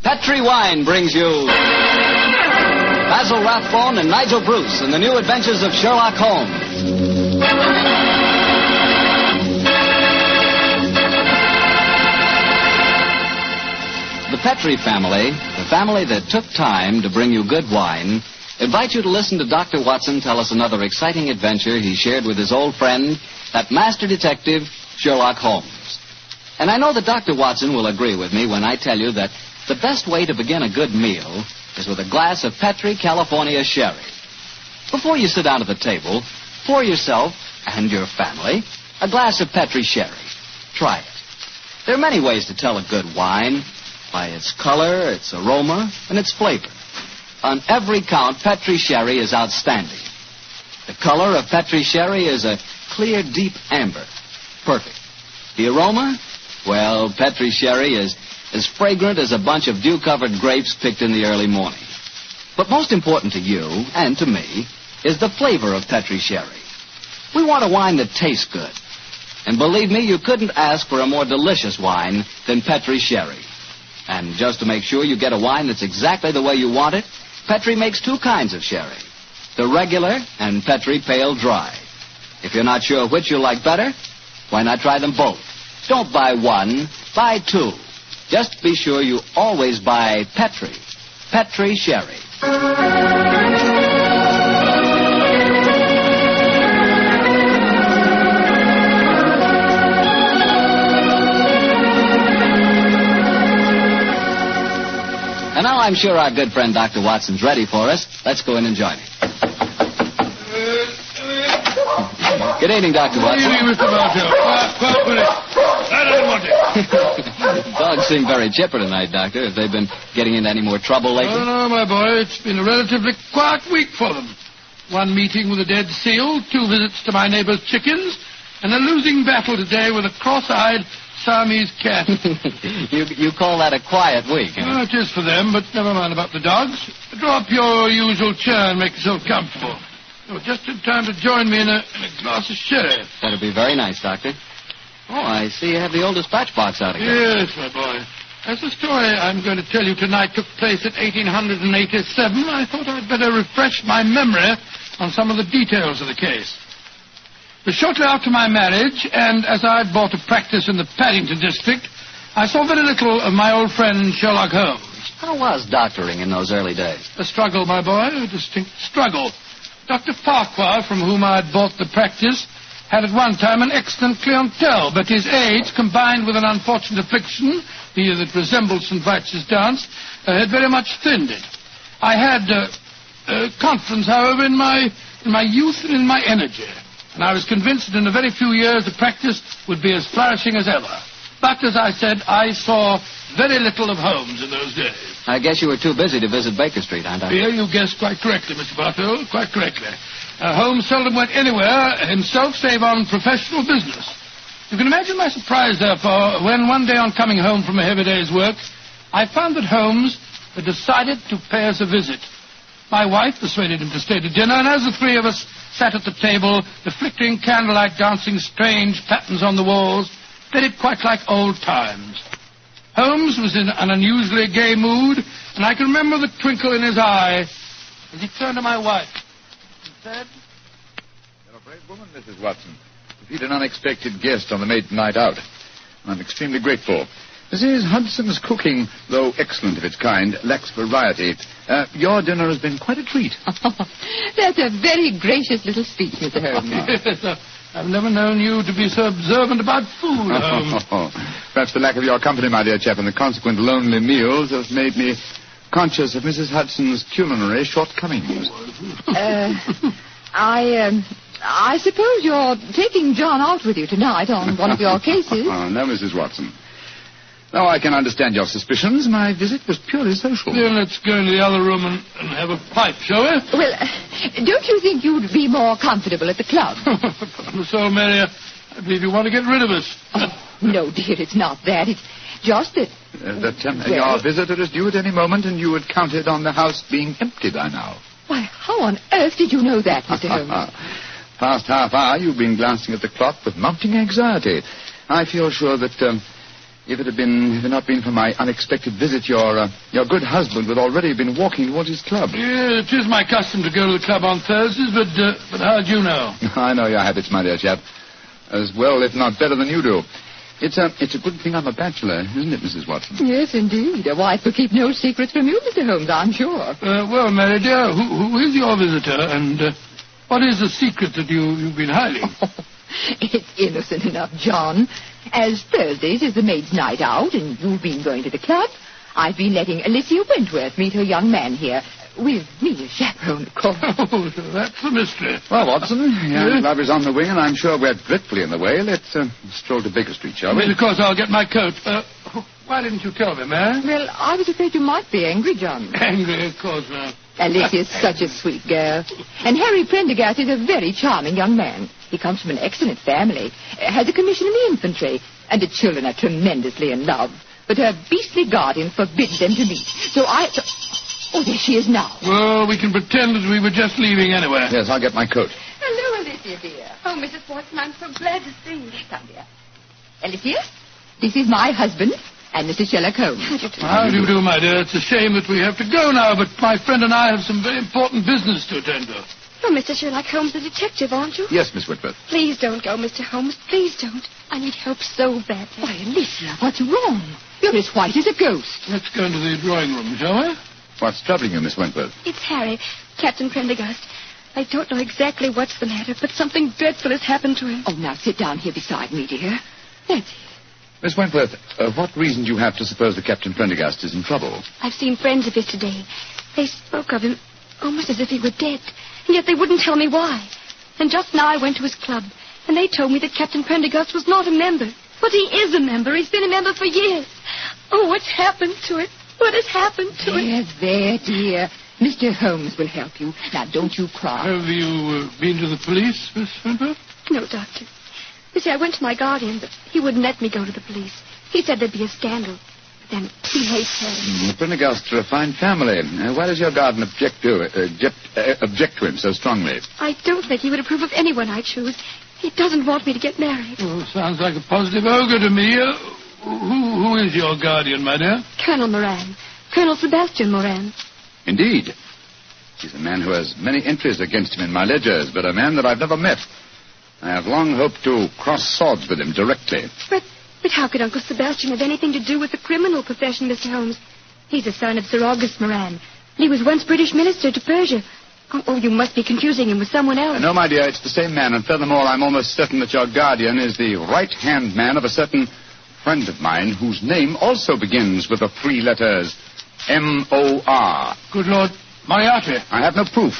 Petri Wine brings you Basil Rathbone and Nigel Bruce in the new adventures of Sherlock Holmes. The Petri family, the family that took time to bring you good wine, invite you to listen to Dr. Watson tell us another exciting adventure he shared with his old friend, that master detective, Sherlock Holmes. And I know that Dr. Watson will agree with me when I tell you that the best way to begin a good meal is with a glass of Petri California sherry. Before you sit down at the table, pour yourself and your family a glass of Petri sherry. Try it. There are many ways to tell a good wine, by its color, its aroma, and its flavor. On every count, Petri sherry is outstanding. The color of Petri sherry is a clear, deep amber. Perfect. The aroma? Well, Petri sherry is as fragrant as a bunch of dew-covered grapes picked in the early morning. But most important to you, and to me, is the flavor of Petri sherry. We want a wine that tastes good. And believe me, you couldn't ask for a more delicious wine than Petri sherry. And just to make sure you get a wine that's exactly the way you want it, Petri makes two kinds of sherry. The regular and Petri Pale Dry. If you're not sure which you like better, why not try them both? Don't buy one, buy two. Just be sure you always buy Petri. Petri Sherry. And now I'm sure our good friend Dr. Watson's ready for us. Let's go in and join him. Good evening, Dr. Watson. Good evening, Mr. Bartow. Quiet with it. I don't want it. Dogs seem very chipper tonight, Doctor. Have they been getting into any more trouble lately? Oh, no, my boy. It's been a relatively quiet week for them. One meeting with a dead seal, 2 visits to my neighbor's chickens, and a losing battle today with a cross-eyed Siamese cat. You call that a quiet week, huh? Oh, it is for them, but never mind about the dogs. Draw up your usual chair and make yourself comfortable. You're just in time to join me in a glass of sherry. That'll be very nice, Doctor. Oh, I see you have the old dispatch box out again. Yes, my boy. As the story I'm going to tell you tonight took place at 1887, I thought I'd better refresh my memory on some of the details of the case. It was shortly after my marriage, and as I'd bought a practice in the Paddington district, I saw very little of my old friend Sherlock Holmes. How was doctoring in those early days? A struggle, my boy, a distinct struggle. Dr. Farquhar, from whom I'd bought the practice, had at one time an excellent clientele, but his age, combined with an unfortunate affliction, the that resembled St. Vitus's dance, had very much thinned it. I had confidence, however, in my youth and in my energy, and I was convinced that in a very few years the practice would be as flourishing as ever. But, as I said, I saw very little of Holmes in those days. I guess you were too busy to visit Baker Street, huh, Doctor? Here you guessed quite correctly, Mr. Bartow, quite correctly. Holmes seldom went anywhere himself save on professional business. You can imagine my surprise, therefore, when one day on coming home from a heavy day's work, I found that Holmes had decided to pay us a visit. My wife persuaded him to stay to dinner, and as the three of us sat at the table, the flickering candlelight dancing strange patterns on the walls, did it quite like old times. Holmes was in an unusually gay mood, and I can remember the twinkle in his eye as he turned to my wife and said, "You're a brave woman, Mrs. Watson, to feed an unexpected guest on the maiden night out. I'm extremely grateful. Mrs. Hudson's cooking, though excellent of its kind, lacks variety. Your dinner has been quite a treat." That's a very gracious little speech, Mr. Holmes. Yes, I've never known you to be so observant about food, Holmes. Perhaps the lack of your company, my dear chap, and the consequent lonely meals have made me conscious of Mrs. Hudson's culinary shortcomings. I suppose you're taking John out with you tonight on one of your cases. No, Mrs. Watson. Now I can understand your suspicions. My visit was purely social. Then let's go into the other room and have a pipe, shall we? Well, don't you think you'd be more comfortable at the club? So, Mary, I believe you want to get rid of us. Oh, no, dear, it's not that. It's just that... Your visitor is due at any moment, and you had counted on the house being empty by now. Why, how on earth did you know that, Mr. Holmes? Past half hour, you've been glancing at the clock with mounting anxiety. I feel sure that... If it had not been for my unexpected visit, your good husband would already have been walking towards his club. Yeah, it is my custom to go to the club on Thursdays, but how'd you know? I know your habits, my dear chap. As well, if not better than you do. It's a good thing I'm a bachelor, isn't it, Mrs. Watson? Yes, indeed. A wife will keep no secrets from you, Mr. Holmes, I'm sure. Well, Mary dear, who is your visitor, and what is the secret that you've been hiding? It's innocent enough, John. As Thursdays is the maid's night out, and you've been going to the club, I've been letting Alicia Wentworth meet her young man here. With me as chaperone, of course. Oh, so that's the mystery. Well, Watson, your club is on the wing, and I'm sure we're dreadfully in the way. Let's stroll to Baker Street, shall we? Well, of course, I'll get my coat. Why didn't you tell me, Mary? Well, I was afraid you might be angry, John. Angry, of course not. Alicia's such a sweet girl. And Harry Prendergast is a very charming young man. He comes from an excellent family, has a commission in the infantry, and the children are tremendously in love. But her beastly guardian forbids them to meet. So Oh, there she is now. Well, we can pretend that we were just leaving anyway. Yes, I'll get my coat. Hello, Alicia, dear. Oh, Mrs. Watson, I'm so glad to see you. Come, dear. Alicia, this is my husband and Mr. Sherlock Holmes. How do you do, my dear? It's a shame that we have to go now, but my friend and I have some very important business to attend to. Oh, Mr. Sherlock Holmes, the detective, aren't you? Yes, Miss Whitworth. Please don't go, Mr. Holmes. Please don't. I need help so badly. Why, Alicia, what's wrong? You're as white as a ghost. Let's go into the drawing room, shall we? What's troubling you, Miss Wentworth? It's Harry, Captain Prendergast. I don't know exactly what's the matter, but something dreadful has happened to him. Oh, now sit down here beside me, dear. That's it. Miss Wentworth, what reason do you have to suppose that Captain Prendergast is in trouble? I've seen friends of his today. They spoke of him almost as if he were dead, and yet they wouldn't tell me why. And just now I went to his club, and they told me that Captain Prendergast was not a member. But he is a member. He's been a member for years. Oh, what's happened to it? What has happened to it? There, dear. Mr. Holmes will help you. Now, don't you cry. Have you been to the police, Miss Wentworth? No, Doctor. You see, I went to my guardian, but he wouldn't let me go to the police. He said there'd be a scandal. But then he hates Harry. The Prendergasts are a fine family. Why does your guardian object to him so strongly? I don't think he would approve of anyone I choose. He doesn't want me to get married. Oh, sounds like a positive ogre to me. Who is your guardian, my dear? Colonel Moran. Colonel Sebastian Moran. Indeed. He's a man who has many entries against him in my ledgers, but a man that I've never met. I have long hoped to cross swords with him directly. But how could Uncle Sebastian have anything to do with the criminal profession, Mr. Holmes? He's the son of Sir August Moran. He was once British minister to Persia. Oh, you must be confusing him with someone else. No, my dear, it's the same man, and furthermore, I'm almost certain that your guardian is the right-hand man of a certain friend of mine whose name also begins with the three letters M-O-R. Good Lord, Moriarty. I have no proof.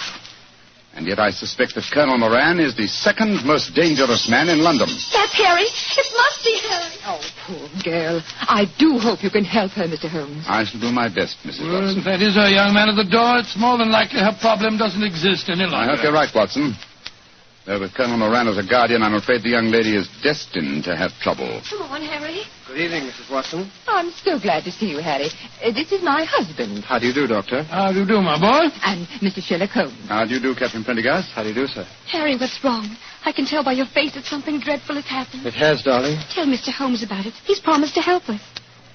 And yet I suspect that Colonel Moran is the second most dangerous man in London. That's Harry. It must be Harry. Oh, poor girl. I do hope you can help her, Mr. Holmes. I shall do my best, Mrs. Well, Watson. if that is her young man at the door, it's more than likely her problem doesn't exist any longer. I hope you're right, Watson. Though with Colonel Moran as a guardian, I'm afraid the young lady is destined to have trouble. Come on, Harry. Good evening, Mrs. Watson. I'm so glad to see you, Harry. This is my husband. How do you do, Doctor? How do you do, my boy? And Mr. Sherlock Holmes. How do you do, Captain Prendergast? How do you do, sir? Harry, what's wrong? I can tell by your face that something dreadful has happened. It has, darling. Tell Mr. Holmes about it. He's promised to help us.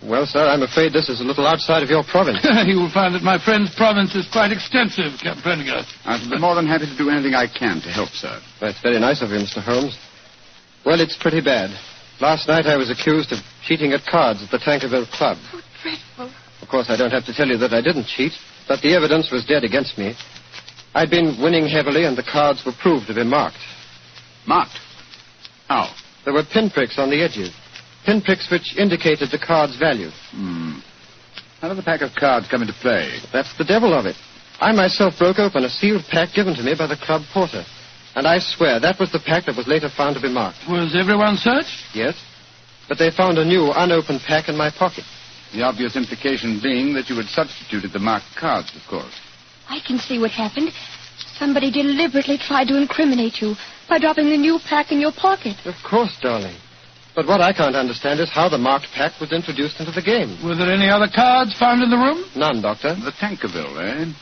Well, sir, I'm afraid this is a little outside of your province. You will find that my friend's province is quite extensive, Captain Prendergast. I shall be more than happy to do anything I can to help, sir. That's very nice of you, Mr. Holmes. Well, it's pretty bad. Last night I was accused of cheating at cards at the Tankerville Club. Oh, dreadful. Of course, I don't have to tell you that I didn't cheat, but the evidence was dead against me. I'd been winning heavily, and the cards were proved to be marked. Marked? How? There were pinpricks on the edges. Pinpricks which indicated the card's value. How did the pack of cards come into play? That's the devil of it. I myself broke open a sealed pack given to me by the club porter. And I swear that was the pack that was later found to be marked. Was everyone searched? Yes. But they found a new, unopened pack in my pocket. The obvious implication being that you had substituted the marked cards, of course. I can see what happened. Somebody deliberately tried to incriminate you by dropping the new pack in your pocket. Of course, darling. But what I can't understand is how the marked pack was introduced into the game. Were there any other cards found in the room? None, Doctor. The Tankerville, eh?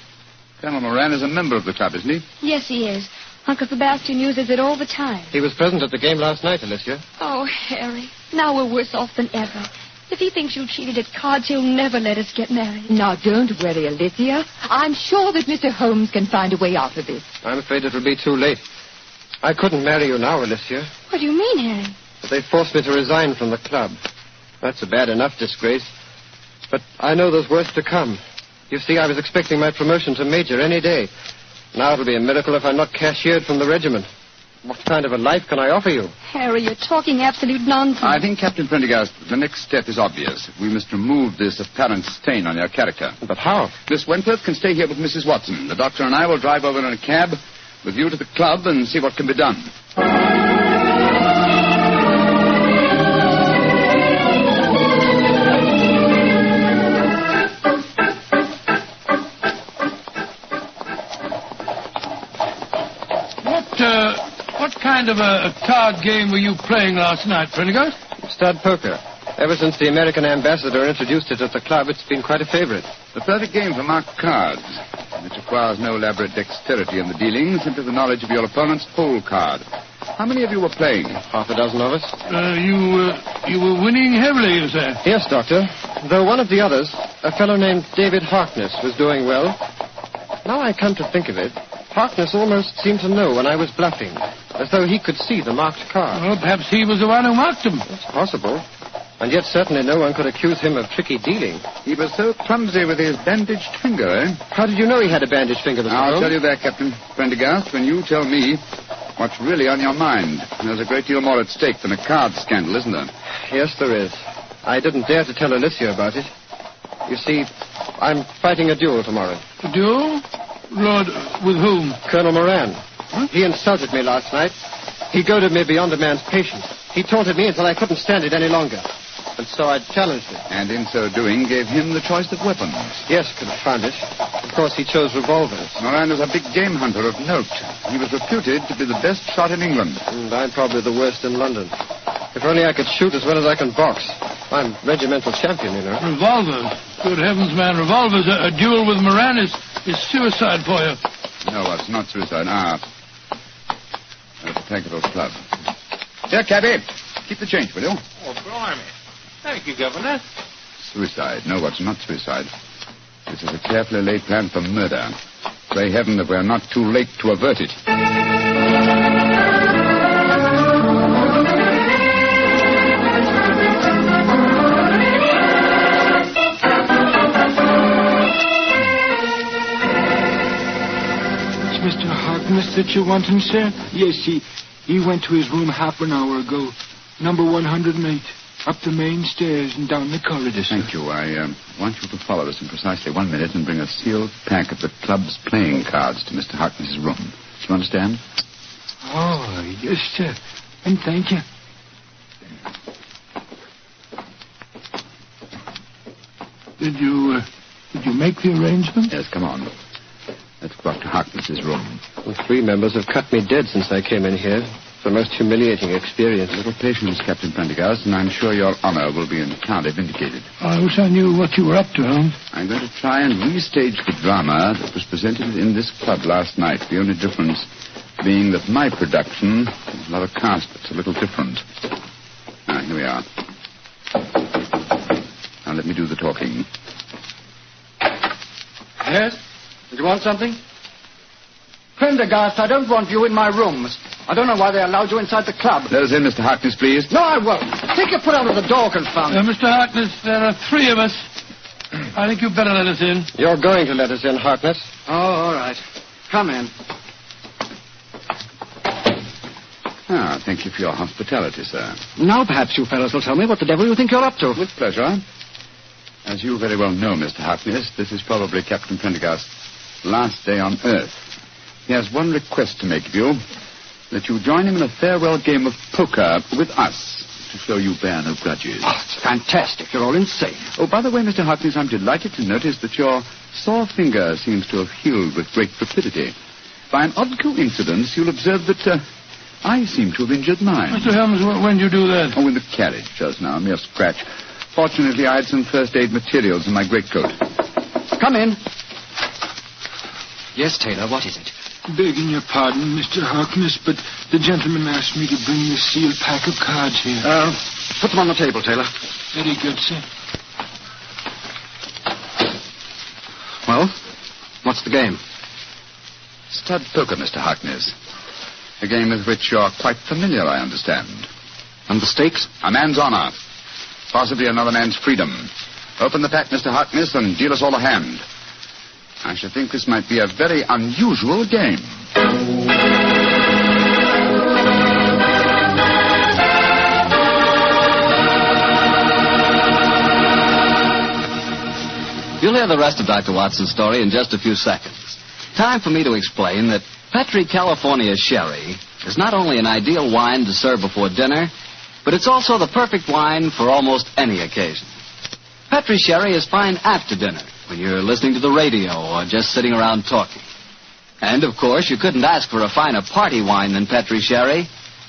Colonel Moran is a member of the club, isn't he? Yes, he is. Uncle Sebastian uses it all the time. He was present at the game last night, Alicia. Oh, Harry, now we're worse off than ever. If he thinks you cheated at cards, he'll never let us get married. Now, don't worry, Alicia. I'm sure that Mr. Holmes can find a way out of this. I'm afraid it will be too late. I couldn't marry you now, Alicia. What do you mean, Harry? But they forced me to resign from the club. That's a bad enough disgrace. But I know there's worse to come. You see, I was expecting my promotion to major any day. Now it'll be a miracle if I'm not cashiered from the regiment. What kind of a life can I offer you? Harry, you're talking absolute nonsense. I think, Captain Prendergast, the next step is obvious. We must remove this apparent stain on your character. But how? Miss Wentworth can stay here with Mrs. Watson. The doctor and I will drive over in a cab with you to the club and see what can be done. What kind of a card game were you playing last night, Prendergast? Stud poker. Ever since the American ambassador introduced it at the club, it's been quite a favorite. The perfect game for marked cards. It requires no elaborate dexterity in the dealing, simply the knowledge of your opponent's hole card. How many of you were playing? Half a dozen of us. You were winning heavily, you say? Yes, Doctor. Though one of the others, a fellow named David Harkness, was doing well. Now I come to think of it, Harkness almost seemed to know when I was bluffing, as though he could see the marked card. Well, perhaps he was the one who marked them. It's possible. And yet certainly no one could accuse him of tricky dealing. He was so clumsy with his bandaged finger, eh? How did you know he had a bandaged finger, Mr. I'll Holmes? tell you that, Captain Prendergast, when you tell me what's really on your mind. There's a great deal more at stake than a card scandal, isn't there? Yes, there is. I didn't dare to tell Alicia about it. You see, I'm fighting a duel tomorrow. A duel? Lord, with whom? Colonel Moran. Huh? He insulted me last night. He goaded me beyond a man's patience. He taunted me until I couldn't stand it any longer. And so I challenged him. And in so doing, gave him the choice of weapons. Yes, confound it. Of course, he chose revolvers. Moran was a big game hunter of note. He was reputed to be the best shot in England. And I'm probably the worst in London. If only I could shoot as well as I can box. I'm regimental champion, you know. Revolvers? Good heavens, man, revolvers. A duel with Moran is suicide for you. No, it's not suicide. At the Tankerville Club. Here, cabby. Keep the change, will you? Oh, blimey. Thank you, Governor. Suicide. No, it's not suicide. This is a carefully laid plan for murder. Pray heaven that we're not too late to avert it. It's Mr. Harkness that you're wanting, sir? Yes, he went to his room half an hour ago. Number 108. Up the main stairs and down the corridor, sir. Thank you. I want you to follow us in precisely 1 minute and bring a sealed pack of the club's playing cards to Mr. Harkness's room. Do you understand? Oh, yes, sir. And thank you. Did you make the arrangement? Yes, come on. Let's go up to Harkness's room. Well, 3 members have cut me dead since I came in here. It's the most humiliating experience. A little patience, Captain Prendergast, and I'm sure your honor will be entirely vindicated. I wish I knew what you were up to, Holmes. I'm going to try and restage the drama that was presented in this club last night. The only difference being that my production is a lot of cast that's a little different. Here we are. Now let me do the talking. Yes? Did you want something? Prendergast, I don't want you in my rooms. I don't know why they allowed you inside the club. Let us in, Mr. Harkness, please. No, I won't. Take your foot out of the door, confound it. Mr. Harkness, there are 3 of us. I think you'd better let us in. You're going to let us in, Harkness. Oh, all right. Come in. Thank you for your hospitality, sir. Now perhaps you fellows will tell me what the devil you think you're up to. With pleasure. As you very well know, Mr. Harkness, this is probably Captain Prendergast's last day on Earth. He has one request to make of you, that you join him in a farewell game of poker with us, to show you bear no grudges. Oh, it's fantastic. You're all insane. Oh, by the way, Mr. Harkness, I'm delighted to notice that your sore finger seems to have healed with great rapidity. By an odd coincidence, you'll observe that I seem to have injured mine. Mr. Holmes, when did you do that? Oh, in the carriage just now, a mere scratch. Fortunately, I had some first aid materials in my greatcoat. Come in. Yes, Taylor, what is it? Begging your pardon, Mr. Harkness, but the gentleman asked me to bring this sealed pack of cards here. Put them on the table, Taylor. Very good, sir. Well, what's the game? Stud poker, Mr. Harkness. A game with which you're quite familiar, I understand. And the stakes? A man's honor. Possibly another man's freedom. Open the pack, Mr. Harkness, and deal us all a hand. I should think this might be a very unusual game. You'll hear the rest of Dr. Watson's story in just a few seconds. Time for me to explain that Petri California Sherry is not only an ideal wine to serve before dinner, but it's also the perfect wine for almost any occasion. Petri Sherry is fine after dinner, when you're listening to the radio or just sitting around talking. And, of course, you couldn't ask for a finer party wine than Petri Sherry,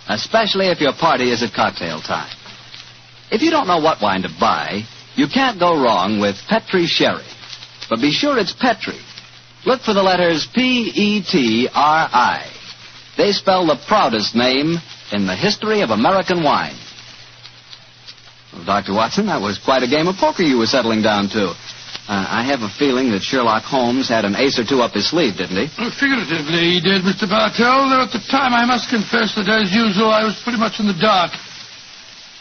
especially if your party is at cocktail time. If you don't know what wine to buy, you can't go wrong with Petri Sherry. But be sure it's Petri. Look for the letters P-E-T-R-I. They spell the proudest name in the history of American wine. Well, Dr. Watson, that was quite a game of poker you were settling down to. I have a feeling that Sherlock Holmes had an ace or two up his sleeve, didn't he? Well, figuratively, he did, Mr. Bartell, though at the time I must confess that, as usual, I was pretty much in the dark.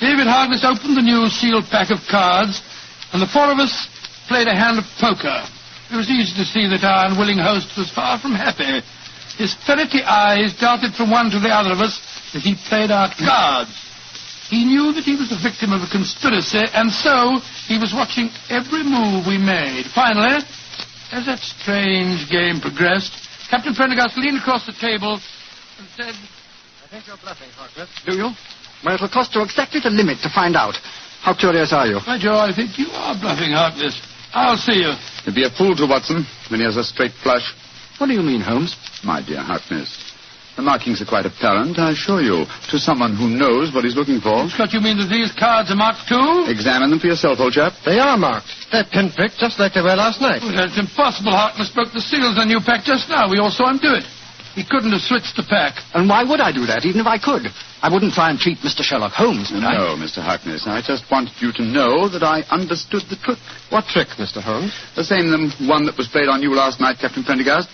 David Harkness opened the new sealed pack of cards, and the four of us played a hand of poker. It was easy to see that our unwilling host was far from happy. His ferrety eyes darted from one to the other of us as he played our cards. He knew that he was the victim of a conspiracy, and so he was watching every move we made. Finally, as that strange game progressed, Captain Prendergast leaned across the table and said, I think you're bluffing, Harkness. Do you? Well, it'll cost you exactly the limit to find out. How curious are you? By Joe, I think you are bluffing, Harkness. I'll see you. You'd be a fool to, Watson, when he has a straight flush. What do you mean, Holmes? My dear Harkness, the markings are quite apparent, I assure you, to someone who knows what he's looking for. Scott, you mean that these cards are marked too? Examine them for yourself, old chap. They are marked. They're pinpricked just like they were last night. Well, that's impossible. Harkness broke the seals on your pack just now. We all saw him do it. He couldn't have switched the pack. And why would I do that, even if I could? I wouldn't try and cheat Mr. Sherlock Holmes, would I? No, Mr. Harkness. I just wanted you to know that I understood the trick. What trick, Mr. Holmes? The same one that was played on you last night, Captain Prendergast.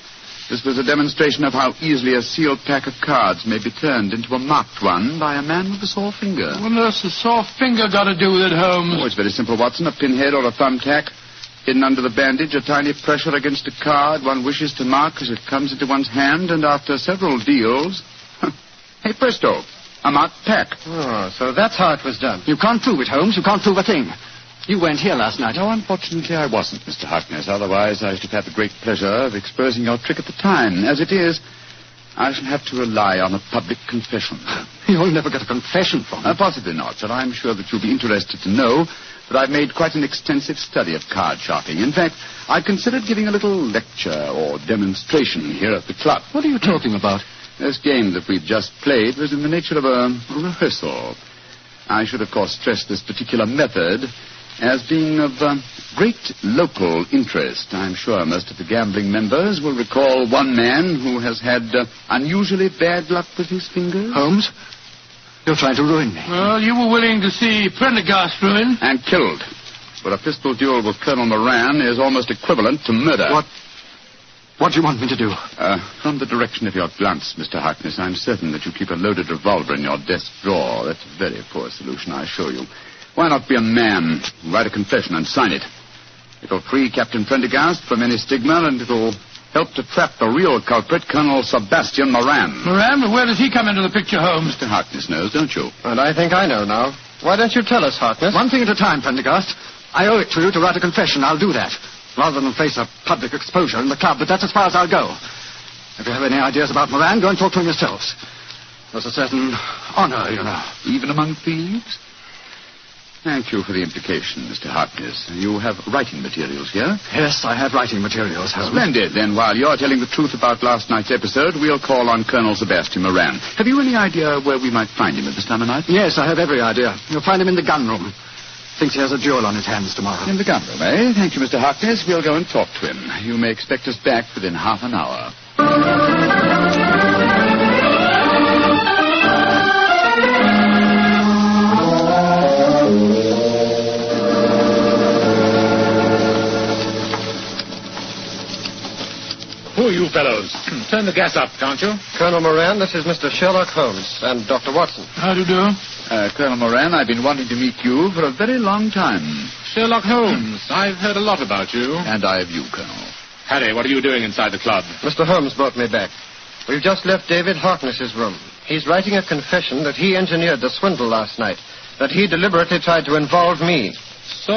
This was a demonstration of how easily a sealed pack of cards may be turned into a marked one by a man with a sore finger. What on earth's a sore finger got to do with it, Holmes? Oh, it's very simple, Watson. A pinhead or a thumbtack. Hidden under the bandage, a tiny pressure against a card one wishes to mark as it comes into one's hand, and after several deals... hey, presto, a marked pack. Oh, so that's how it was done. You can't prove it, Holmes. You can't prove a thing. You weren't here last night. No, unfortunately, I wasn't, Mr. Harkness. Otherwise, I should have had the great pleasure of exposing your trick at the time. As it is, I shall have to rely on a public confession. You'll never get a confession from me. Possibly not, but I'm sure that you'll be interested to know that I've made quite an extensive study of card sharping. In fact, I considered giving a little lecture or demonstration here at the club. What are you talking about? This game that we've just played was in the nature of a rehearsal. I should, of course, stress this particular method as being of great local interest. I'm sure most of the gambling members will recall one man who has had unusually bad luck with his fingers. Holmes, you're trying to ruin me. Well, you were willing to see Prendergast ruined. And killed. But a pistol duel with Colonel Moran is almost equivalent to murder. What do you want me to do? From the direction of your glance, Mr. Harkness, I'm certain that you keep a loaded revolver in your desk drawer. That's a very poor solution, I assure you. Why not be a man, write a confession and sign it? It'll free Captain Prendergast from any stigma, and it'll help to trap the real culprit, Colonel Sebastian Moran. Moran? But where does he come into the picture, Holmes? Mr. Harkness knows, don't you? And I think I know now. Why don't you tell us, Harkness? One thing at a time, Prendergast. I owe it to you to write a confession. I'll do that, rather than face a public exposure in the club, but that's as far as I'll go. If you have any ideas about Moran, go and talk to him yourselves. There's a certain honor, you know. Even among thieves? Thank you for the implication, Mr. Harkness. You have writing materials here? Yes, I have writing materials, Holmes. Splendid. Then while you're telling the truth about last night's episode, we'll call on Colonel Sebastian Moran. Have you any idea where we might find him at this time of night? Yes, I have every idea. You'll find him in the gun room. Thinks he has a duel on his hands tomorrow. In the gun room, eh? Thank you, Mr. Harkness. We'll go and talk to him. You may expect us back within half an hour. are you fellows? Turn the gas up, can't you? Colonel Moran, this is Mr. Sherlock Holmes and Dr. Watson. How do you do? Colonel Moran, I've been wanting to meet you for a very long time. Sherlock Holmes, I've heard a lot about you. And I of you, Colonel. Harry, what are you doing inside the club? Mr. Holmes brought me back. We've just left David Harkness's room. He's writing a confession that he engineered the swindle last night, that he deliberately tried to involve me. So,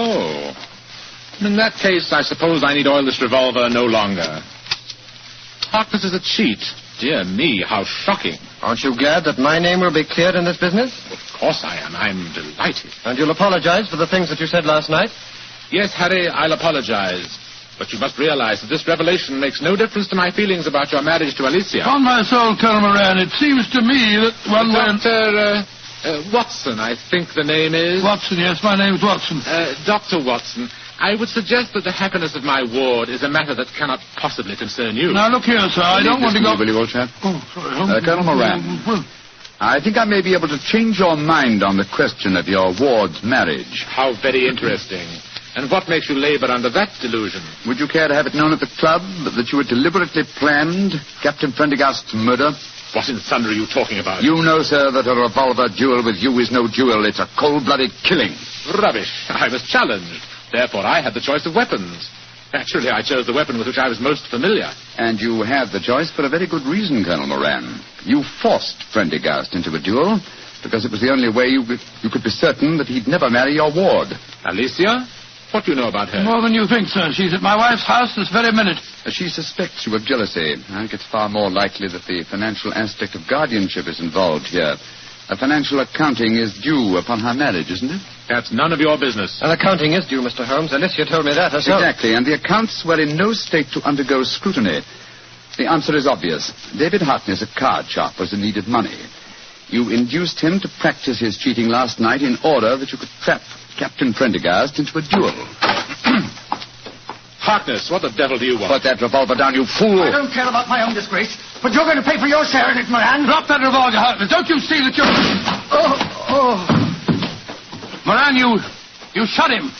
in that case, I suppose I need oil this revolver no longer. Harkness is a cheat. Dear me, how shocking. Aren't you glad that my name will be cleared in this business? Of course I am. I'm delighted. And you'll apologize for the things that you said last night? Yes, Harry, I'll apologize. But you must realize that this revelation makes no difference to my feelings about your marriage to Alicia. On my soul, Colonel Moran, it seems to me that one way... Dr. Watson, I think the name is. Watson, yes, my name's Watson. Dr. Watson, I would suggest that the happiness of my ward is a matter that cannot possibly concern you. Now, look here, sir, I don't want to go... Will you, old chap? Oh, sorry. Colonel Moran, I think I may be able to change your mind on the question of your ward's marriage. How very interesting. And what makes you labor under that delusion? Would you care to have it known at the club that you had deliberately planned Captain Prendergast's murder? What in thunder are you talking about? You know, sir, that a revolver duel with you is no duel. It's a cold-blooded killing. Rubbish. I was challenged. Therefore, I had the choice of weapons. Naturally, I chose the weapon with which I was most familiar. And you had the choice for a very good reason, Colonel Moran. You forced Prendergast into a duel because it was the only way you could be certain that he'd never marry your ward. Alicia? What do you know about her? More than you think, sir. She's at my wife's house this very minute. She suspects you of jealousy. I think it's far more likely that the financial aspect of guardianship is involved here. A financial accounting is due upon her marriage, isn't it? That's none of your business. An accounting is due, Mr. Holmes. Alicia told me that herself. Exactly, and the accounts were in no state to undergo scrutiny. The answer is obvious. David Harkness, a card sharp, was in need of money. You induced him to practice his cheating last night in order that you could trap Captain Prendergast into a duel. Harkness, what the devil do you want? Put that revolver down, you fool. I don't care about my own disgrace, but you're going to pay for your share in it, Moran. Drop that revolver, Harkness. Don't you see that you're... Moran, you shot him.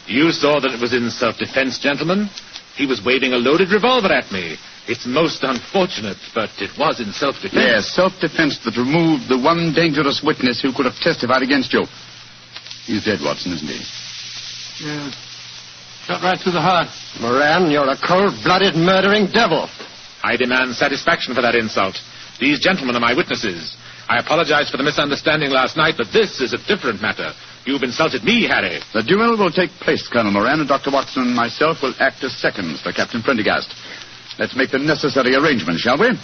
You saw that it was in self-defense, gentlemen. He was waving a loaded revolver at me. It's most unfortunate, but it was in self-defense. Yes, self-defense that removed the one dangerous witness who could have testified against you. He's dead, Watson, isn't he? Yes. Shot right through the heart. Moran, you're a cold-blooded, murdering devil. I demand satisfaction for that insult. These gentlemen are my witnesses. I apologize for the misunderstanding last night, but this is a different matter. You've insulted me, Harry. The duel will take place, Colonel Moran, and Dr. Watson and myself will act as seconds for Captain Prendergast. Let's make the necessary arrangements, shall we?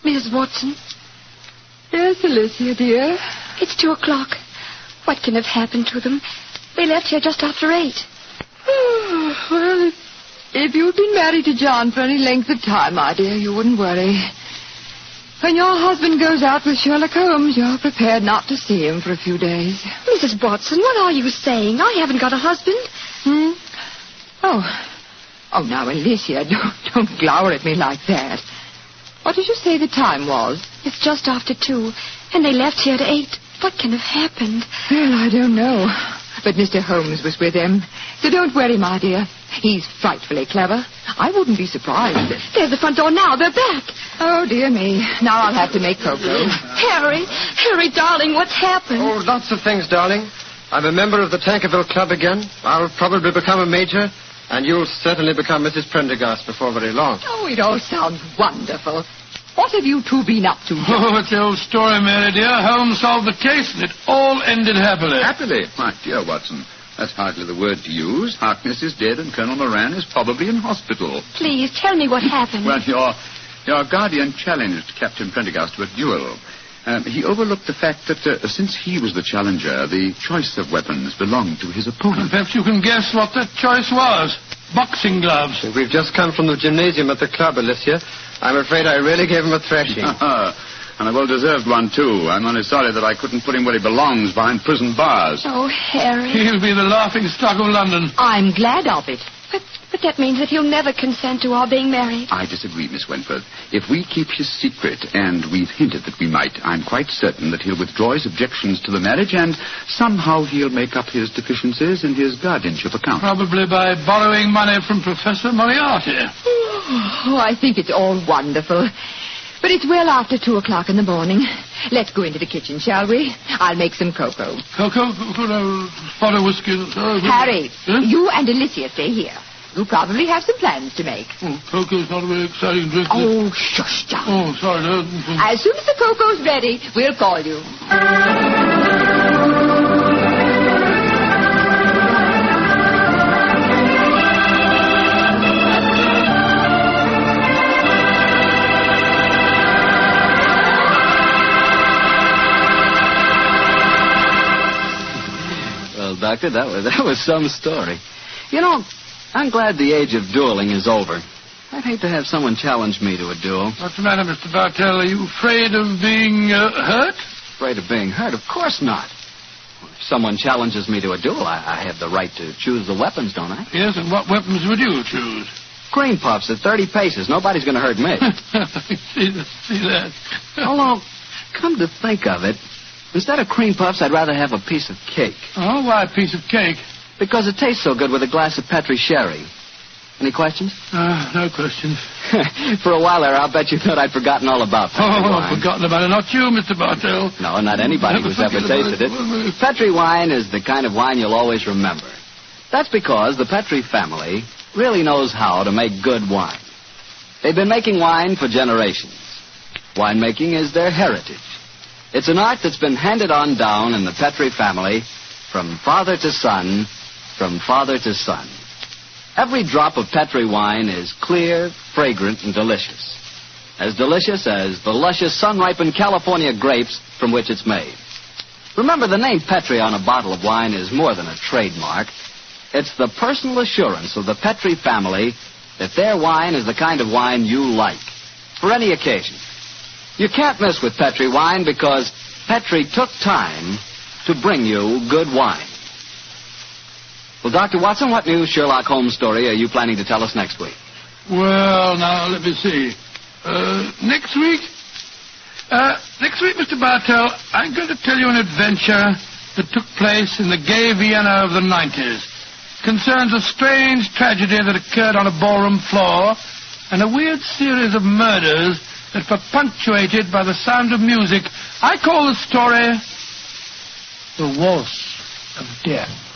Mrs. Watson? Yes, Alicia, dear. It's 2:00. What can have happened to them? They left here just after 8. Well, if you'd been married to John for any length of time, my dear, you wouldn't worry. When your husband goes out with Sherlock Holmes, you're prepared not to see him for a few days. Mrs. Watson, what are you saying? I haven't got a husband. Oh, now, Alicia, don't glower at me like that. What did you say the time was? It's just after 2, and they left here at 8. What can have happened? Well, I don't know. But Mr. Holmes was with them. So don't worry, my dear. He's frightfully clever. I wouldn't be surprised. There's the front door now. They're back. Oh, dear me. Now I'll have to make cocoa. Harry, darling, what's happened? Oh, lots of things, darling. I'm a member of the Tankerville Club again. I'll probably become a major. And you'll certainly become Mrs. Prendergast before very long. Oh, it all sounds wonderful. What have you two been up to? Oh, it's the old story, Mary, dear. Holmes solved the case, and it all ended happily. Happily? My dear Watson, that's hardly the word to use. Harkness is dead, and Colonel Moran is probably in hospital. Please, tell me what happened. Well, your guardian challenged Captain Prendergast to a duel. He overlooked the fact that since he was the challenger, the choice of weapons belonged to his opponent. Perhaps you can guess what that choice was. Boxing gloves. We've just come from the gymnasium at the club, Alicia. I'm afraid I really gave him a thrashing. I And a well-deserved one, too. I'm only sorry that I couldn't put him where he belongs, behind prison bars. Oh, Harry. He'll be the laughing stock of London. I'm glad of it. But that means that he'll never consent to our being married. I disagree, Miss Wentworth. If we keep his secret, and we've hinted that we might, I'm quite certain that he'll withdraw his objections to the marriage, and somehow he'll make up his deficiencies in his guardianship account. Probably by borrowing money from Professor Moriarty. Oh, I think it's all wonderful. But it's well after 2 o'clock in the morning. Let's go into the kitchen, shall we? I'll make some cocoa. Cocoa? Pot of whiskey? Harry, Huh? you and Alicia stay here. You probably have some plans to make. Cocoa's not a very exciting drink. Oh, shush, John. Oh, sorry. No. As soon as the cocoa's ready, we'll call you. Well, Doctor, that was some story. You know, I'm glad the age of dueling is over. I'd hate to have someone challenge me to a duel. What's the matter, Mr. Bartell? Are you afraid of being hurt? Afraid of being hurt? Of course not. If someone challenges me to a duel, I have the right to choose the weapons, don't I? Yes, and what weapons would you choose? Cream puffs at 30 paces. Nobody's going to hurt me. See that. Although, come to think of it, instead of cream puffs, I'd rather have a piece of cake. Oh, why a piece of cake? Because it tastes so good with a glass of Petri sherry. Any questions? No questions. For a while there, I'll bet you thought I'd forgotten all about Petri wine. Forgotten about it. Not you, Mr. Bartell. No, not anybody who's ever tasted it. Petri wine is the kind of wine you'll always remember. That's because the Petri family really knows how to make good wine. They've been making wine for generations. Winemaking is their heritage. It's an art that's been handed on down in the Petri family from father to son, from father to son. Every drop of Petri wine is clear, fragrant, and delicious. As delicious as the luscious sun-ripened California grapes from which it's made. Remember, the name Petri on a bottle of wine is more than a trademark. It's the personal assurance of the Petri family that their wine is the kind of wine you like, for any occasion. You can't miss with Petri wine because Petri took time to bring you good wine. Well, Dr. Watson, what new Sherlock Holmes story are you planning to tell us next week? Well, now, let me see. Next week, Mr. Bartell, I'm going to tell you an adventure that took place in the gay Vienna of the 90s. Concerns a strange tragedy that occurred on a ballroom floor and a weird series of murders that were punctuated by the sound of music. I call the story The Waltz of Death.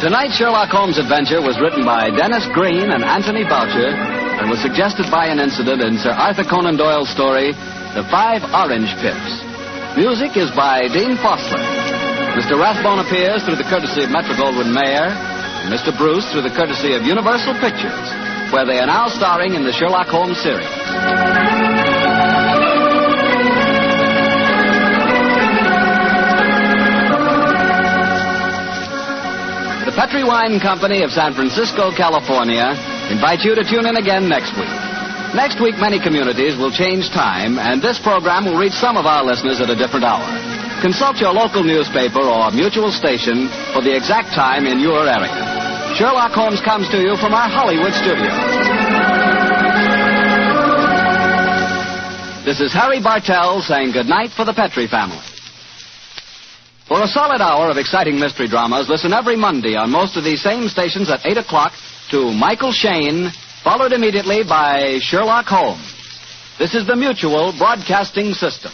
Tonight's Sherlock Holmes adventure was written by Dennis Green and Anthony Boucher and was suggested by an incident in Sir Arthur Conan Doyle's story, The 5 Orange Pips. Music is by Dean Fossler. Mr. Rathbone appears through the courtesy of Metro-Goldwyn-Mayer, and Mr. Bruce through the courtesy of Universal Pictures, where they are now starring in the Sherlock Holmes series. The Petri Wine Company of San Francisco, California, invite you to tune in again next week. Next week, many communities will change time, and this program will reach some of our listeners at a different hour. Consult your local newspaper or mutual station for the exact time in your area. Sherlock Holmes comes to you from our Hollywood studio. This is Harry Bartell saying goodnight for the Petri family. For a solid hour of exciting mystery dramas, listen every Monday on most of these same stations at 8 o'clock to Michael Shayne, followed immediately by Sherlock Holmes. This is the Mutual Broadcasting System.